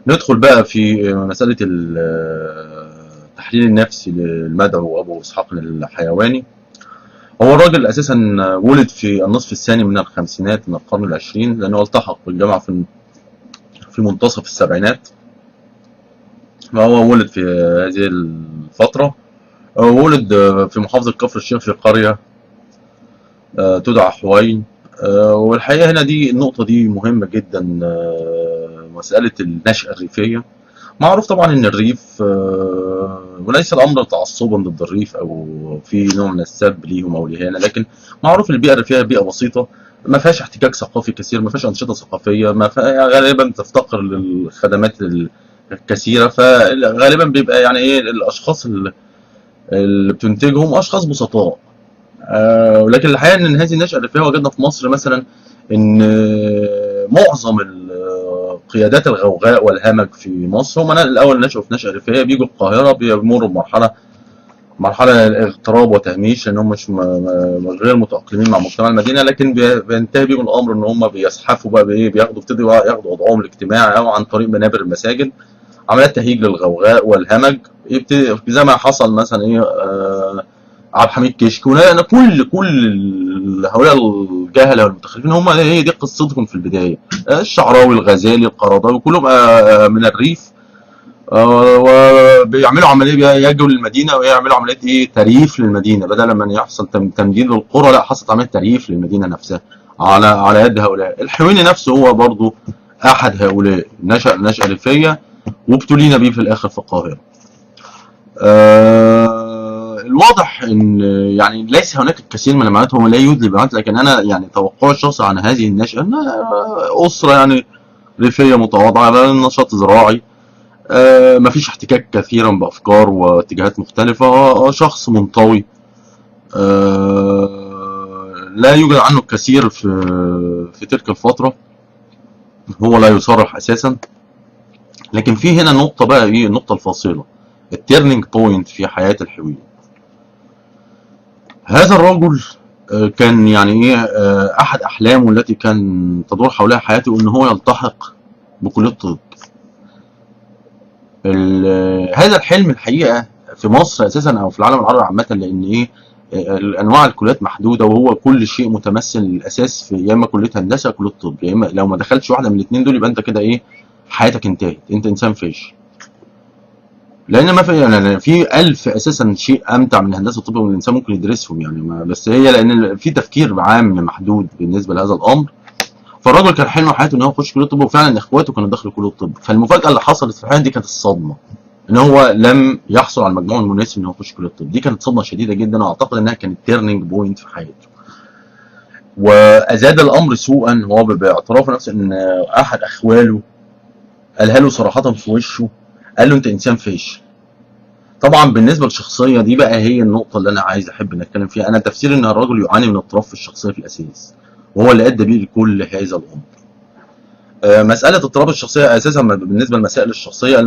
ندخل بقى في مسألة التحليل النفسي للمدعو أبو إسحاق الحيواني. هو الراجل أساسا ولد في النصف الثاني من الخمسينات من القرن العشرين، لأنه التحق بالجامعة في منتصف السبعينات. فهو ولد في هذه الفترة. ولد في محافظة كفر الشيخ في قرية تدعى حوين. والحقيقة هنا دي النقطة دي مهمة جدا، مسألة النشأة الريفية. معروف طبعا ان الريف، وليس الامر تعصبا ضد الريف او في نوع من السب ليهم او الاهانه، لكن معروف البيئه الريفيه بيئه بسيطه، ما فيهاش احتكاك ثقافي كثير، ما فيهاش انشطه ثقافيه، ما فيها غالبا تفتقر للخدمات الكثيره، فغالبا بيبقى يعني ايه الاشخاص اللي بتنتجهم اشخاص بسطاء. ولكن الحقيقه ان هذه النشأة الريفيه وجدنا في مصر مثلا ان معظم قيادات الغوغاء والهمج في مصر هم الاول نشأوا في نشأة ريفيه، بيجوا القاهره بيمروا بمرحله اغتراب وتهميش، لان هم مش غير متاقلمين مع مجتمع المدينه، لكن بينتهي بيهم الامر ان هم بيزحفوا بقى بايه، بيبتدوا ياخدوا وضعهم الاجتماعي او عن طريق منابر المساجد، عمليات تهيج للغوغاء والهمج. يبتدي زي ما حصل مثلا ايه، عبد الحميد كشك، انا كل هؤلاء الجهله والمتخلفين هم هي دي قصتهم في البدايه. الشعراوي، الغزالي، القرضاوي، كلهم من الريف، وبيعملوا عمليه، يجوا للمدينه ويعملوا عمليه ايه، ترييف للمدينه، بدل ما يحصل تمديد للقرى، لا حصلت عمليه ترييف للمدينه نفسها على يد هؤلاء. الحويني نفسه هو برضه احد هؤلاء، نشأة ريفيه وابتلينا بيه في الاخر في القاهره. الواضح ان يعني ليس هناك الكثير من المعلومات، هو لا يدلي بمعلومات، لكن انا يعني توقعي الشخصي عن هذه النشأة انها اسره يعني ريفيه متواضعه على نشاط زراعي، مفيش احتكاك كثيرا بافكار واتجاهات مختلفه، شخص منطوي، لا يوجد عنه الكثير في تلك الفتره، هو لا يصرح اساسا. لكن في هنا نقطه بقى ايه، النقطه الفاصله، التيرنينج بوينت في حياه الحويني. هذا الرجل كان يعني ايه، احد احلامه التي كان تدور حولها حياته ان هو يلتحق بكليه الطب. هذا الحلم الحقيقه في مصر اساسا او في العالم العربي عامه، لان ايه، انواع الكليات محدوده، وهو كل شيء متمثل الاساس في يا اما كليه هندسه يا كليه طب، يا اما لو ما دخلتش واحده من الاثنين دول يبقى انت كده ايه، حياتك انتهت، انت انسان فاشل. لان ما في يعني في الف اساسا شيء امتع من الهندسه والطب والانسان ممكن يدرسهم يعني، ما بس هي لان في تفكير عام محدود بالنسبه لهذا الامر. فالراجل كان حلمه حياته ان هو يخش كليه الطب، وفعلا اخواته كانوا دخلوا كليه الطب. فالمفاجاه اللي حصلت في الحياه دي كانت الصدمه، ان هو لم يحصل على المجموع المناسب ان هو يخش كليه الطب. دي كانت صدمه شديده جدا، واعتقد انها كانت تيرنينج بوينت في حياته. وازاد الامر سوءا هو باعتراف نفسه ان احد اخواله قالها له صراحه في وشه، قال له انت انسان فاشل. طبعا بالنسبه للشخصيه دي بقى هي النقطه اللي انا عايز احب نتكلم فيها. انا تفسير ان الرجل يعاني من اضطراب في الشخصيه في الاساس، وهو اللي ادى بيه لكل هذا الامر. مساله اضطراب الشخصيه اساسا بالنسبه لمسائل الشخصيه،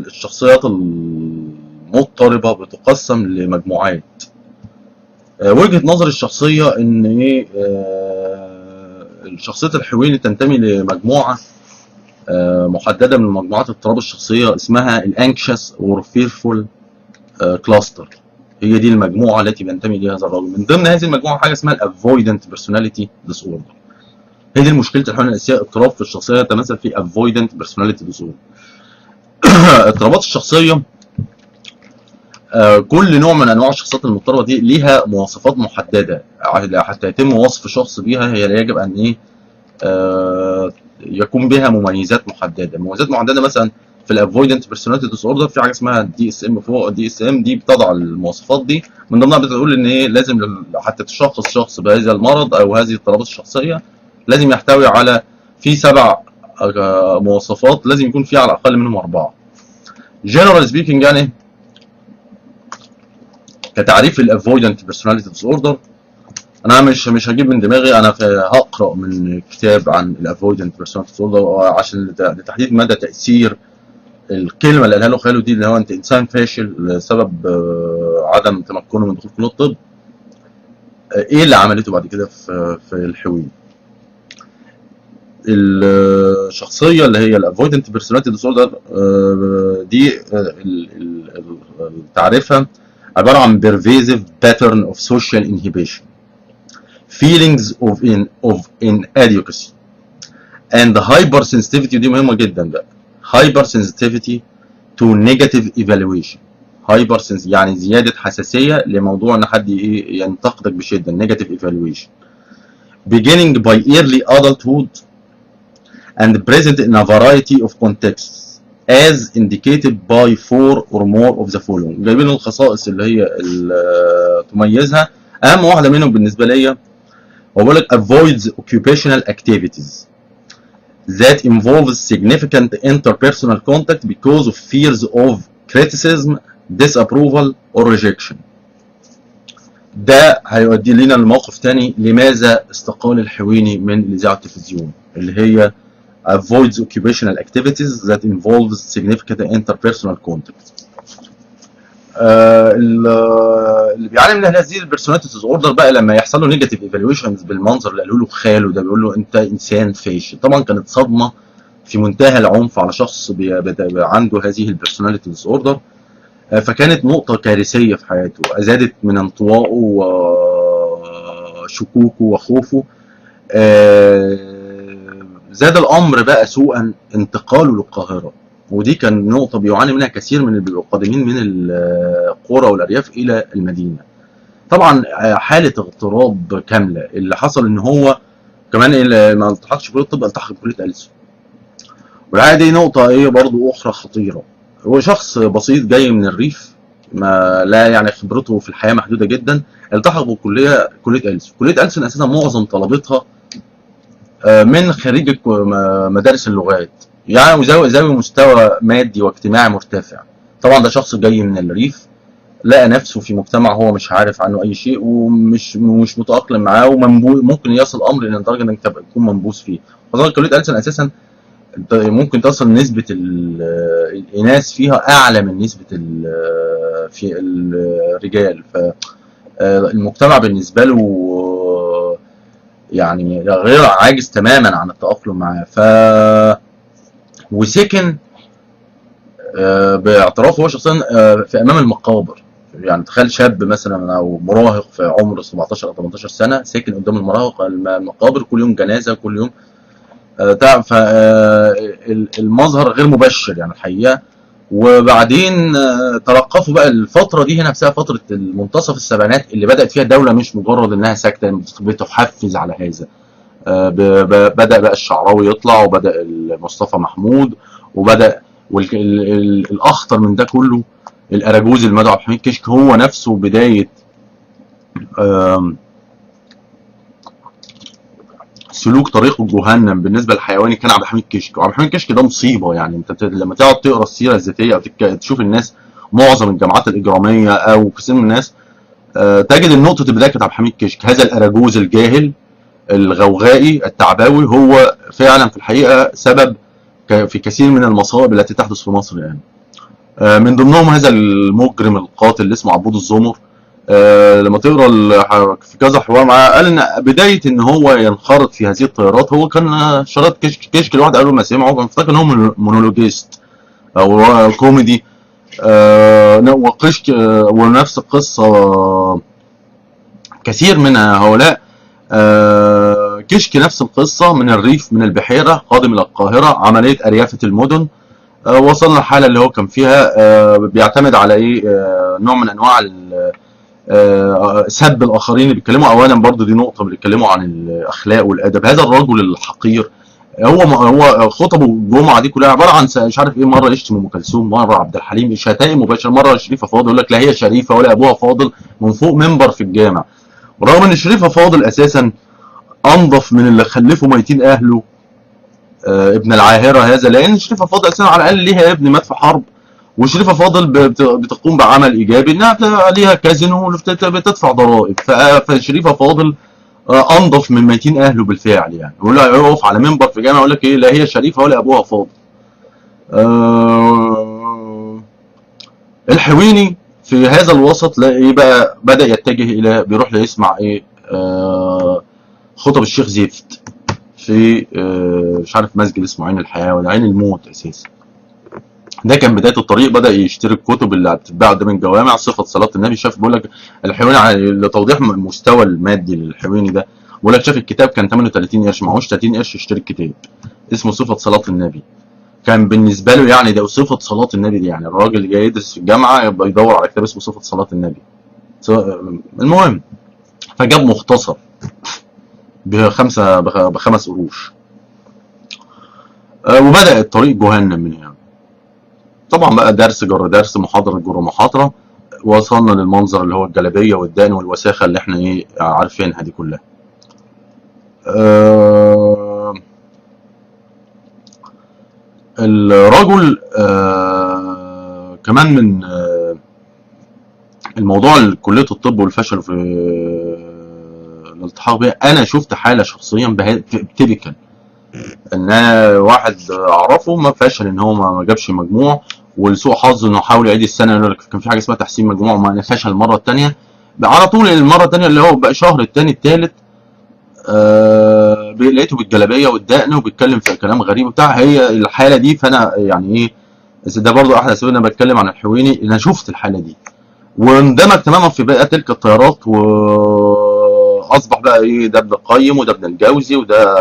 الشخصيات المضطربه بتقسم لمجموعات. وجهه نظر الشخصيه ان ايه، شخصيه الحويني تنتمي لمجموعه محدده من مجموعات اضطراب الشخصيه، اسمها الانكشس اور فيرفول كلاستر. هي دي المجموعه التي بينتمي ليها هذا الرجل. من ضمن هذه المجموعه حاجه اسمها الافويدنت بيرسوناليتي ديس اوردر. هي دي مشكله الحوالي الاساسيه، اضطراب في الشخصيه يتمثل في افويدنت بيرسوناليتي ديس اوردر. اضطرابات الشخصيه، كل نوع من انواع الشخصيات المضطربه دي ليها مواصفات محدده، حتى يتم وصف شخص بيها هي يجب ان ايه، يكون بها مميزات محدده. مميزات محدده مثلا في الافويدنت بيرسوناليتي ديس اوردر في حاجه اسمها الدي اس ام فوق. الدي اس ام دي بتضع المواصفات دي، من ضمنها بتقول ان ايه، لازم حتى تشخص شخص بهذا المرض او هذه الاضطرابات الشخصيه لازم يحتوي على في 7 مواصفات، لازم يكون في على الاقل منهم 4. جنرال سبيكينج يعني كتعريف الافويدنت بيرسوناليتي ديس اوردر، انا مش هجيب من دماغي، انا هقرا من كتاب عن الافويدنت بيرسوناليتي ديس اوردر عشان لتحديد مدى تاثير الكلمه اللي قالها له خاله دي، اللي هو انت انسان فاشل لسبب عدم تمكنه من دخول كليه الطب. ايه اللي عملته بعد كده في الحويني. الشخصيه اللي هي الافويدنت بيرسوناليتي ديسوردر دي تعريفها عباره عن pervasive pattern of social inhibition, feelings of inadequacy and hypersensitivity. دي مهمه جدا بقى. hypersensitivity to negative evaluation. يعني زياده حساسيه لموضوع ان حد ينتقدك بشده. negative evaluation beginning by early adulthood and present in a variety of contexts as indicated by 4 or more of the following. جايبين الخصائص اللي هي تميزها. اهم واحده منهم بالنسبه لي هو بيقول لك avoids occupational activities that involves significant interpersonal contact because of fears of criticism, disapproval or rejection. ده هيودي لنا لموقف تاني. لماذا استقال الحويني من الاذاعه والتلفزيون؟ اللي هي avoids occupational activities that involves significant interpersonal contact. اللي بيعاني من هذه البيرسوناليتي ديس اوردر بقى لما يحصل له نيجاتيف ايفالويشنز بالمنظر اللي قالوا له خاله ده، بيقول له انت انسان فاشل. طبعا كانت صدمه في منتهى العنف على شخص عنده هذه البيرسوناليتي ديس اوردر. فكانت نقطه كارثيه في حياته، ازادت من انطوائه وشكوكه وخوفه. زاد الامر بقى سوءا انتقاله للقاهره، ودي كان نقطه بيعاني منها كثير من القادمين من القرى والارياف الى المدينه. طبعا حاله اغتراب كامله. اللي حصل ان هو كمان ما التحقش في كليه الطب، التحق بكليه ألسن. والحقيقه دي نقطه برضو اخرى خطيره. هو شخص بسيط جاي من الريف، ما لا يعني خبرته في الحياه محدوده جدا، التحق بكليه ألسن. كليه ألسن اساسا معظم طلبتها من خريج مدارس اللغات، يعني ذوي مستوى مادي واجتماعي مرتفع. طبعا ده شخص جاي من الريف، لقى نفسه في مجتمع هو مش عارف عنه اي شيء ومش متاقلم معاه، وممكن يصل الامر الى درجه انك تكون منبوذ فيه. خاصه كليه ألسن اساسا ممكن تصل نسبه الاناث فيها اعلى من نسبه في الرجال. فالمجتمع بالنسبه له يعني غير عاجز تماما عن التأقلم معاه. وسكن باعترافه هو شخصيا في امام المقابر. يعني تخيل شاب مثلا او مراهق في عمر 17 او 18 سنه ساكن قدام المقابر كل يوم جنازه كل يوم. فالمظهر غير مبشر يعني الحقيقه. وبعدين تلقفوا بقى الفتره دي هنا نفسها فتره منتصف السبعينات اللي بدات فيها الدوله مش مجرد انها ساكته، بتحفز على هذا. بدا بقى الشعراوي يطلع، وبدا مصطفى محمود، وبدا الاخطر من ده كله الاراجوز المدعو عبد الحميد كشك هو نفسه بدايه سلوك طريق جهنم بالنسبه للحيواني كان عبد الحميد كشك. وعبد الحميد كشك ده مصيبه. يعني انت لما تقعد تقرا السيره الذاتيه او تشوف الناس، معظم الجامعات الاجراميه او كثير من الناس تجد ان نقطه البدايه كانت عبد الحميد كشك. هذا الاراجوز الجاهل الغوغائي التعباوي هو فعلا في الحقيقه سبب في كثير من المصائب التي تحدث في مصر. يعني من ضمنهم هذا المجرم القاتل اللي اسمه عبود الزمر. لما تقرا في كذا حوار معاه قال ان بدايه ان هو ينخرط في هذه الطيارات هو كان شرط كشك الواحد قالوا ما سمعه كان فاكر ان هو مونولوجيست او كوميدي. وكشك ونفس القصه كثير من هؤلاء. كشك نفس القصه من الريف من البحيره قادم الى القاهره، عمليه اريافه المدن. وصلنا الحاله اللي هو كان فيها بيعتمد على ايه نوع من انواع سب الاخرين اللي بيتكلموا. اولا برضو دي نقطه بيتكلموا عن الاخلاق والادب. هذا الرجل الحقير هو خطبه الجمعه دي كلها عباره عن مش عارف ايه، مره يشتم ام كلثوم، مره عبد الحليم، شتائم مباشره، مره شريفه فاضل يقول لك لا هي شريفه ولا ابوها فاضل من فوق منبر في الجامع. ورغم ان شريفه فاضل اساسا انظف من اللي خلفوا ميتين اهله ابن العاهره هذا، لان شريفه فاضل اساسا على الاقل ليها ابن مات في حرب، وشريفه فاضل بتقوم بعمل ايجابي انها ليها كازينو بتدفع ضرائب. فشريفه فاضل انظف من ميتين اهله بالفعل. يعني يقول لها يقف على منبر في جامعه يقول لك ايه لا هي شريفه ولا ابوها فاضل. الحويني في هذا الوسط لا ايه بقى بدا يتجه الى بيروح يسمع ايه خطب الشيخ زفت في مش عارف مسجد اسمه عين الحياة ولا عين الموت اساسا. ده كان بدايه الطريق، بدا يشتري الكتب اللي بتتباع قدام الجوامع، صفه صلاه النبي. شاف بيقول لك الحيواني لتوضيح المستوى المادي للحيواني ده، بيقول لك شاف الكتاب كان ثمنه 30 قرش، معهوش 30 قرش يشتري الكتاب اسمه صفه صلاه النبي. كان بالنسبه له يعني ده صفه صلاه النبي دي، يعني الراجل اللي جاي يدرس في الجامعه يبقى يدور على كتاب اسمه صفه صلاه النبي. المهم، فجاب مختصر بخمس قروش، وبدأ الطريق جهنم من هنا. طبعا بقى درس جر درس، محاضرة جر محاضرة، وصلنا للمنظر اللي هو الجلابية والدقن والوساخة اللي احنا ايه عارفينها دي كلها. الرجل كمان من الموضوع كلية الطب والفشل في الالتحاق بها. انا شفت حالة شخصيا تيبيكال، ان واحد اعرفه ما فشل، ان هو ما جابش مجموع، ولسوء حظه انه حاول يعيد السنه، يقول لك كان في حاجه اسمها تحسين مجموع، وما فشل المره الثانيه على طول. المره الثانيه اللي هو بقى شهر الثاني الثالث لقيته بالجلابيه والدقن وبيتكلم في كلام غريب وبتاع. هي الحاله دي، فانا يعني ايه، ده برضو احد الاسباب انا بتكلم عن الحويني، انا شفت الحاله دي واندمج تماما في بقى تلك التيارات، واصبح بقى ايه، ده ابن القيم وده ابن الجوزي وده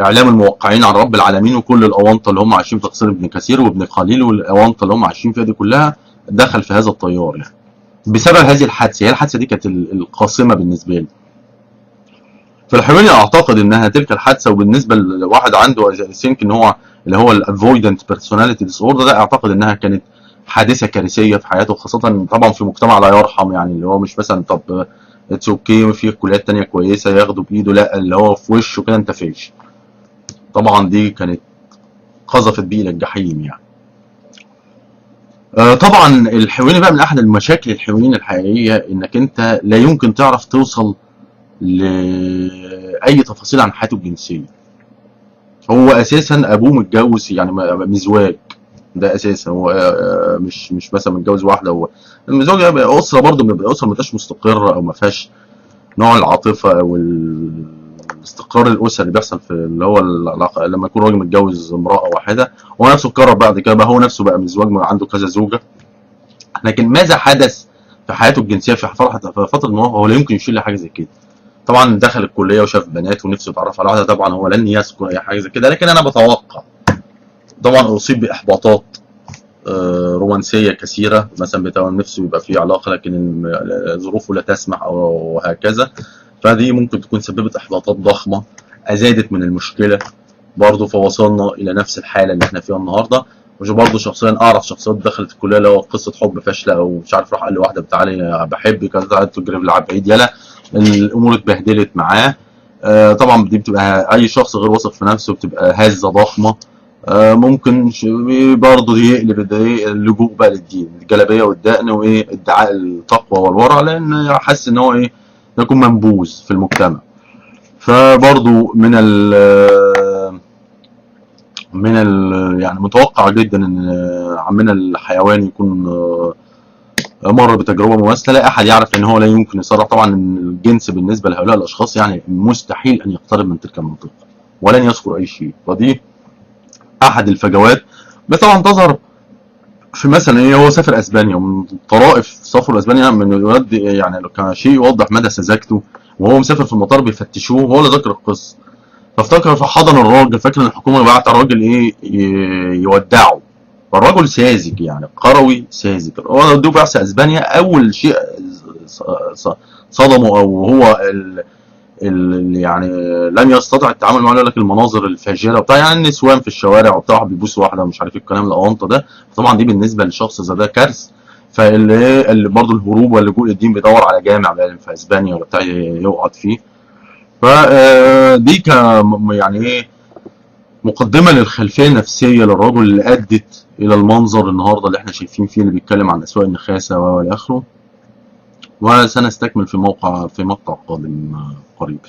اعلام الموقعين عن رب العالمين، وكل الاونطه اللي هم عايشين في تقصير ابن كثير وابن خليل والاونطه اللي هم عايشين فيها دي كلها دخل في هذا التيار يعني بسبب هذه الحادثه. هي الحادثه دي كانت القاصمه بالنسبه لي. فالحيواني اعتقد انها تلك الحادثه، وبالنسبه لواحد عنده سينك ان هو اللي هو الافويدنت بيرسوناليتي ديس اوردر ده، اعتقد انها كانت حادثه كارثيه في حياته، خاصه طبعا في مجتمع لا يرحم، يعني اللي هو مش مثلا طب اتس اوكي في كليات تانية كويسه ياخده بايده، لا اللي هو في وشه كده انت فيش. طبعا دي كانت قذفت بيه الى الجحيم يعني. طبعا الحيواني بقى من احد المشاكل الحيوانيين الحقيقيه انك انت لا يمكن تعرف توصل لاي تفاصيل عن حياته الجنسيه. هو اساسا ابوه متجوز يعني مزواج، ده اساسا هو مش مثلا متجوز واحده، هو المزواج يبقى اسره برضه، بيبقى اسره ما فيهاش مستقره او ما فيهاش نوع العاطفه او الاستقرار الاسري اللي بيحصل في اللي هو العلاقه لما يكون راجل متجوز امراه واحده. هو نفسه اتكرر بعد كده بقى، هو نفسه بقى متزوج عنده كذا زوجه. لكن ماذا حدث في حياته الجنسيه في فتره المراهقه؟ هو لا يمكن يشيل حاجه زي كده. طبعا دخل الكليه وشاف بنات ونفسه يتعرف على واحده، طبعا هو لن يذكر اي حاجه زي كده، لكن انا بتوقع. طبعا اصيب باحباطات رومانسيه كثيره، مثلا بتاع نفسه يبقى في علاقه لكن ظروفه لا تسمح او هكذا، فدي ممكن تكون سببت احباطات ضخمه ازادت من المشكله برضه، فوصلنا الى نفس الحاله اللي احنا فيها النهارده. مش برضه شخصيا اعرف شخصيات دخلت الكليه اللي هو قصه حب فاشله، او مش عارف راح قال لواحده تعالي بحبك، قعدت تجري لعب بعيد، يلا الامور اتبهدلت معاه. طبعا دي بتبقى اي شخص غير واثق في نفسه بتبقى هزه ضخمه. ممكن برضه دي يقلب اللجوء بقى للدين، الجلابيه والدقن وايه ادعاء التقوى والورع، لان حاسس ان هو ايه يكون منبوذ في المجتمع. فبرضه يعني متوقع جدا ان عمنا الحيواني يكون مر بتجربه مماثله. لا احد يعرف ان هو لا يمكن يصرح طبعا ان الجنس بالنسبه لهؤلاء الاشخاص يعني مستحيل ان يقترب من تلك المنطقه ولن يذكر اي شيء. فدي احد الفجوات طبعا تظهر في مثلا ايه، هو سافر اسبانيا، ومن طرائف سفر اسبانيا من يؤدي يعني لو كان شيء يوضح مدى سذاجته، وهو مسافر في المطار بيفتشوه، هو اللي ذكر القصه، فافتكر فحضن الراجل، فاكر ان الحكومه بعت الراجل ايه يودعه. فالراجل ساذج يعني قروي ساذج، هو دوب بعث اسبانيا، اول شيء صدمه او هو يعني لن يستطيع التعامل معاه، يقول لك المناظر الفاجره وبتاع، يعني النسوان في الشوارع وبتاع بيبوس واحده ومش عارف ايه الكلام الاونطه ده. طبعا دي بالنسبه لشخص زي ده كارثه. فاللي برضه الهروب واللجوء للدين بيدور على جامع في اسبانيا ولا بتاع يقعد فيه. فدي يعني ايه مقدمه للخلفيه النفسيه للرجل اللي ادت الى المنظر النهارده اللي احنا شايفين فيه، اللي بيتكلم عن اسواق النخاسه والى اخره. وسنستكمل في مقطع قادم قريب.